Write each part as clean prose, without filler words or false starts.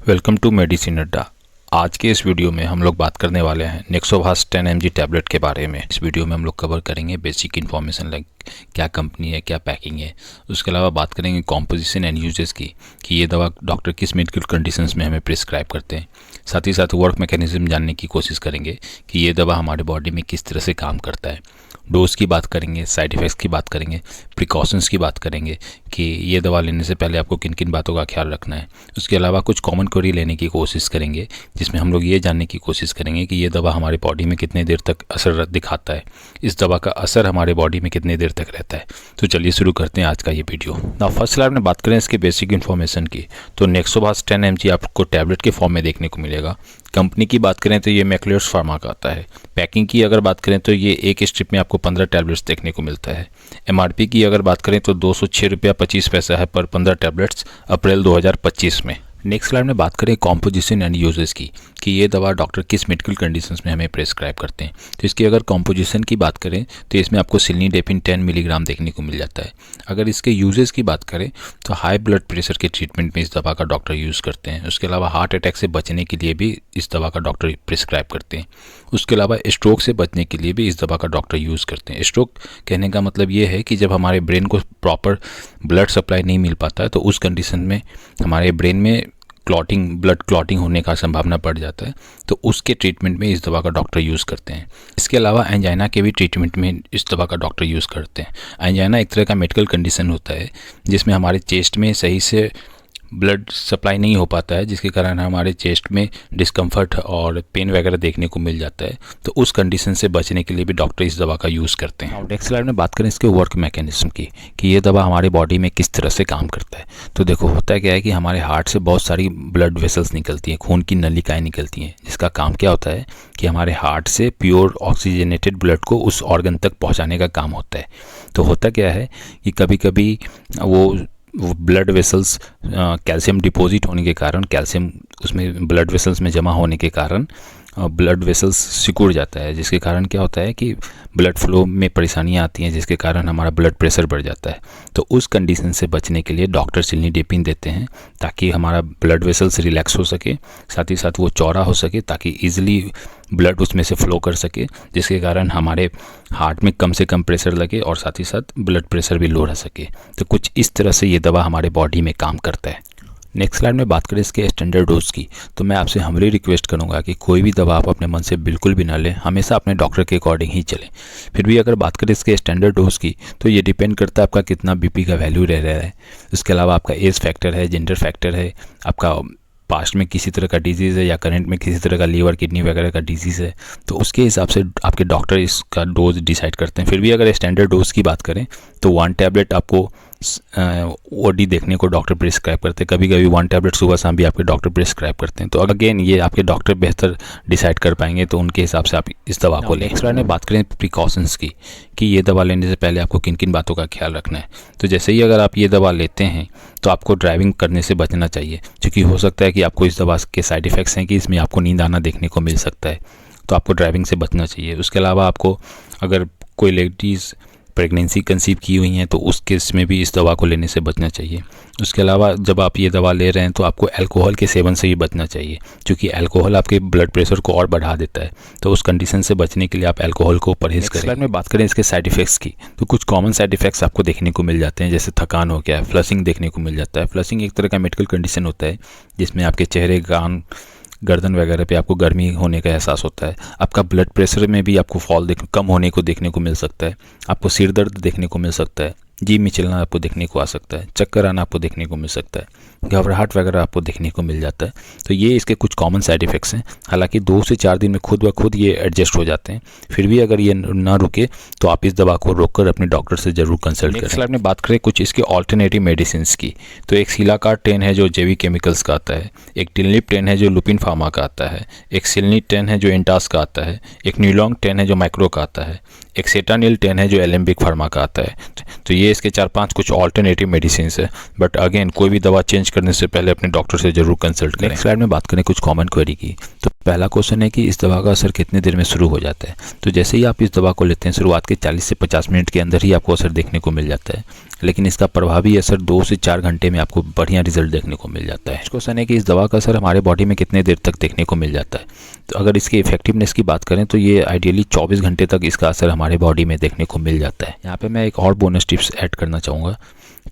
Welcome to medicine अड्डा। आज के इस वीडियो में हम लोग बात करने वाले हैं नेक्सोवास 10 mg टैबलेट के बारे में। इस वीडियो में हम लोग कवर करेंगे बेसिक इन्फॉर्मेशन लाइक क्या कंपनी है, क्या पैकिंग है। उसके अलावा बात करेंगे कॉम्पोजिशन एंड यूजेस की कि ये दवा डॉक्टर किस मेडिकल कंडीशंस में हमें प्रिस्क्राइब करते हैं। साथ ही साथ वर्क मैकेनिज्म जानने की कोशिश करेंगे कि ये दवा हमारे बॉडी में किस तरह से काम करता है। डोज की बात करेंगे, साइड इफ़ेक्ट्स की बात करेंगे, प्रिकॉशंस की बात करेंगे कि ये दवा लेने से पहले आपको किन किन बातों का ख्याल रखना है। उसके अलावा कुछ कॉमन क्वेरी लेने की कोशिश करेंगे जिसमें हम लोग ये जानने की कोशिश करेंगे कि ये दवा हमारे बॉडी में कितने देर तक असर दिखाता है, इस दवा का असर हमारे बॉडी में कितने देर तक रहता है। तो चलिए शुरू करते हैं आज का ये वीडियो। ना फर्स्ट स्लाइड में बात करें इसके बेसिक इन्फॉर्मेशन की, तो नेक्सोवास 10 mg आपको टैबलेट के फॉर्म में देखने को मिलेगा। कंपनी की बात करें तो ये मैक्लियर्स फार्मा का आता है। पैकिंग की अगर बात करें तो ये एक स्ट्रिप में आपको 15 टैबलेट्स देखने को मिलता है। एमआरपी की अगर बात करें तो 206 रुपया 25 पैसा है पर 15 टैबलेट्स अप्रैल 2025 में। नेक्स्ट स्लाइड में बात करें कॉम्पोजिशन एंड यूजेस की कि ये दवा डॉक्टर किस मेडिकल कंडीशंस में हमें प्रेस्क्राइब करते हैं। तो इसकी अगर कॉम्पोजिशन की बात करें तो इसमें आपको सिल्नीडेपिन 10 मिलीग्राम देखने को मिल जाता है। अगर इसके यूजेस की बात करें तो हाई ब्लड प्रेशर के ट्रीटमेंट में इस दवा का डॉक्टर यूज़ करते हैं। उसके अलावा हार्ट अटैक से बचने के लिए भी इस दवा का डॉक्टर प्रिस्क्राइब करते हैं। उसके अलावा स्ट्रोक से बचने के लिए भी इस दवा का डॉक्टर यूज़ करते हैं। स्ट्रोक कहने का मतलब ये है कि जब हमारे ब्रेन को प्रॉपर ब्लड सप्लाई नहीं मिल पाता है तो उस कंडीशन में हमारे ब्रेन में ब्लड क्लॉटिंग होने का संभावना बढ़ जाता है, तो उसके ट्रीटमेंट में इस दवा का डॉक्टर यूज़ करते हैं। इसके अलावा एंजाइना के भी ट्रीटमेंट में इस दवा का डॉक्टर यूज़ करते हैं। एंजाइना एक तरह का मेडिकल कंडीशन होता है जिसमें हमारे चेस्ट में सही से ब्लड सप्लाई नहीं हो पाता है, जिसके कारण हमारे चेस्ट में डिस्कम्फर्ट और पेन वगैरह देखने को मिल जाता है। तो उस कंडीशन से बचने के लिए भी डॉक्टर इस दवा का यूज़ करते हैं। नेक्स्ट स्लाइड में बात करें इसके वर्क मैकेनिज्म की कि ये दवा हमारे बॉडी में किस तरह से काम करता है। तो देखो होता क्या है कि हमारे हार्ट से बहुत सारी ब्लड वेसल्स निकलती हैं, खून की नलिकाएँ निकलती हैं, जिसका काम क्या होता है कि हमारे हार्ट से प्योर ऑक्सीजनेटेड ब्लड को उस ऑर्गन तक पहुँचाने का काम होता है। तो होता क्या है कि कभी कभी वो ब्लड वेसल्स कैल्शियम डिपॉजिट होने के कारण, कैल्शियम उसमें ब्लड वेसल्स में जमा होने के कारण ब्लड वेसल्स सिकुड़ जाता है, जिसके कारण क्या होता है कि ब्लड फ्लो में परेशानियां आती हैं, जिसके कारण हमारा ब्लड प्रेशर बढ़ जाता है। तो उस कंडीशन से बचने के लिए डॉक्टर सिल्नीडेपिन देते हैं ताकि हमारा ब्लड वेसल्स रिलैक्स हो सके, साथ ही साथ वो चौड़ा हो सके ताकि ईजिली ब्लड उसमें से फ्लो कर सके, जिसके कारण हमारे हार्ट में कम से कम प्रेशर लगे और साथ ही साथ ब्लड प्रेशर भी लो रह सके। तो कुछ इस तरह से ये दवा हमारे बॉडी में काम करता है। नेक्स्ट स्लाइड में बात करें इसके स्टैंडर्ड डोज की, तो मैं आपसे हम्बली रिक्वेस्ट करूंगा कि कोई भी दवा आप अपने मन से बिल्कुल भी ना लें, हमेशा अपने डॉक्टर के अकॉर्डिंग ही चलें। फिर भी अगर बात करें इसके स्टैंडर्ड डोज की तो ये डिपेंड करता है आपका कितना बीपी का वैल्यू रह रहा है। उसके अलावा आपका एज फैक्टर है, जेंडर फैक्टर है, आपका पास्ट में किसी तरह का डिजीज़ है या करंट में किसी तरह का लीवर किडनी वगैरह का डिजीज़ है, तो उसके हिसाब से आपके डॉक्टर इसका डोज डिसाइड करते हैं। फिर भी अगर स्टैंडर्ड डोज की बात करें तो 1 टैबलेट आपको ओडी देखने को डॉक्टर प्रिस्क्राइब करते हैं। कभी कभी 1 टैबलेट सुबह शाम भी आपके डॉक्टर प्रिस्क्राइब करते हैं। तो अगेन ये आपके डॉक्टर बेहतर डिसाइड कर पाएंगे, तो उनके हिसाब से आप इस दवा को लें। नेक्स्ट में बात करें प्रिकॉशंस की कि ये दवा लेने से पहले आपको किन किन बातों का ख्याल रखना है। तो जैसे ही अगर आप ये दवा लेते हैं तो आपको ड्राइविंग करने से बचना चाहिए, क्योंकि हो सकता है कि आपको इस दवा के साइड इफ़ेक्ट्स हैं कि इसमें आपको नींद आना देखने को मिल सकता है, तो आपको ड्राइविंग से बचना चाहिए। उसके अलावा आपको अगर कोई लेडीज़ प्रेगनेंसी कंसीव की हुई हैं तो उस केस में भी इस दवा को लेने से बचना चाहिए। उसके अलावा जब आप ये दवा ले रहे हैं तो आपको अल्कोहल के सेवन से भी बचना चाहिए, क्योंकि अल्कोहल आपके ब्लड प्रेशर को और बढ़ा देता है। तो उस कंडीशन से बचने के लिए आप अल्कोहल को परहेज़ करें। इसके में बात करें इसके साइड इफ़ेक्ट्स की, तो कुछ कॉमन साइड इफ़ेक्ट्स आपको देखने को मिल जाते हैं, जैसे थकान हो गया, फ्लशिंग देखने को मिल जाता है। फ्लशिंग एक तरह का मेडिकल कंडीशन होता है जिसमें आपके चेहरे, कान, गर्दन वगैरह पे आपको गर्मी होने का एहसास होता है। आपका ब्लड प्रेशर में भी आपको कम होने को देखने को मिल सकता है। आपको सिर दर्द देखने को मिल सकता है, जीभ में चलना आपको देखने को आ सकता है, चक्कर आना आपको देखने को मिल सकता है, घबराहट वगैरह आपको देखने को मिल जाता है। तो ये इसके कुछ कॉमन साइड इफ़ेक्ट्स हैं। हालांकि 2 से 4 दिन में खुद ब खुद ये एडजस्ट हो जाते हैं। फिर भी अगर ये ना रुके तो आप इस दवा को रोककर अपने डॉक्टर से जरूर कंसल्ट करें। स्लाइड में बात करें कुछ इसके ऑल्टरनेटिव मेडिसिन की, तो एक सिलाकार 10 है जो जेवी केमिकल्स का आता है, एक टिलनिप 10 है जो लुपिन फार्मा का आता है, एक सिलनीट 10 है जो इंटास का आता है, एक न्यूलॉन्ग 10 है जो माइक्रो का आता है, एक्सेटानिल 10 है जो एलेम्बिक फार्मा का आता है। तो ये इसके 4-5 कुछ ऑल्टरनेटिव मेडिसिन है। बट अगेन कोई भी दवा चेंज करने से पहले अपने डॉक्टर से जरूर कंसल्ट करें। नेक्स्ट स्लाइड में बात करें कुछ कॉमन क्वेरी की। तो पहला क्वेश्चन है कि इस दवा का असर कितने देर में शुरू हो जाता है। तो जैसे ही आप इस दवा को लेते हैं शुरुआत के 40 से 50 मिनट के अंदर ही आपको असर देखने को मिल जाता है, लेकिन इसका प्रभावी असर 2 से 4 घंटे में आपको बढ़िया रिजल्ट देखने को मिल जाता है। क्वेश्चन है कि इस दवा का असर हमारे बॉडी में कितने देर तक देखने को मिल जाता है। तो अगर इसकी इफेक्टिवनेस की बात करें तो ये आइडियली 24 घंटे तक इसका असर हमारे बॉडी में देखने को मिल जाता है। यहाँ पे मैं एक और बोनस टिप्स ऐड करना चाहूँगा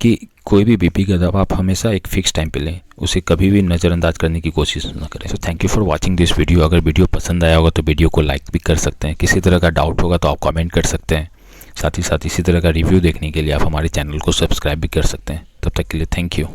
कि कोई भी बीपी का दवा आप हमेशा एक फिक्स टाइम पे लें, उसे कभी भी नज़रअंदाज करने की कोशिश ना करें। So thank you for watching this video. अगर वीडियो पसंद आया होगा तो वीडियो को लाइक भी कर सकते हैं। किसी तरह का डाउट होगा तो आप कमेंट कर सकते हैं। साथ ही साथ इसी तरह का रिव्यू देखने के लिए आप हमारे चैनल को सब्सक्राइब भी कर सकते हैं। तब तक के लिए थैंक यू।